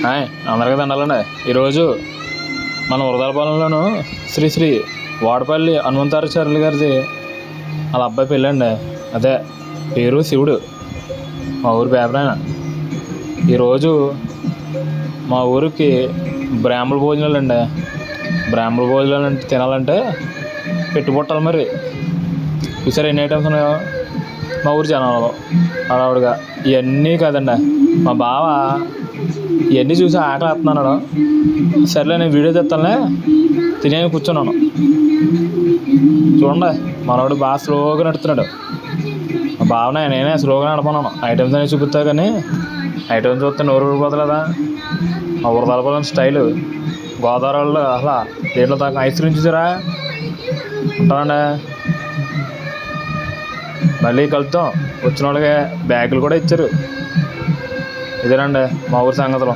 Hi అందరికీ దండాలండి. ఈరోజు మన వరదలపాలెంలోను శ్రీ శ్రీ వాడపల్లి హనుమంతాచార్యులు గారిది వాళ్ళ అబ్బాయి పెళ్ళండి. అదే పేరు శివుడు, మా ఊరి పేపర్ ఆయన. ఈరోజు మా ఊరికి బ్రాహ్మణ భోజనాలు అండి. బ్రాహ్మణ భోజనాలు అంటే తినాలంటే పెట్టుబట్టాలి. మరి చూసారు ఎన్ని ఐటమ్స్ ఉన్నాయో మా ఊరి జనాలు హడావుడిగా. ఇవన్నీ కాదండి, మా బావ ఇవన్నీ చూసి ఆకలి వేస్తున్నాడు. సర్లే నేను వీడియో తెస్తానులే తినే కూర్చున్నాను. చూడండి మనవాడు బాగా స్లోగా నడుస్తున్నాడు. మా బావనే నేనే స్లోగా నడపన్నాను. ఐటమ్స్ అనేవి చూపిస్తా కానీ ఐటమ్స్ చూస్తే నోరు ఊరిపోతుంది కదా. మా వరదలపాలెం స్టైలు గోదావరిలో అసలు దేంట్లో దాకా ఐస్ క్రీమ్ చూసారా. ఉంటానండి, మళ్ళీ కలుద్దాం. వచ్చిన వాళ్ళకి బ్యాగులు కూడా ఇచ్చారు. ఇదేనండి మా ఊరి సంగతులు.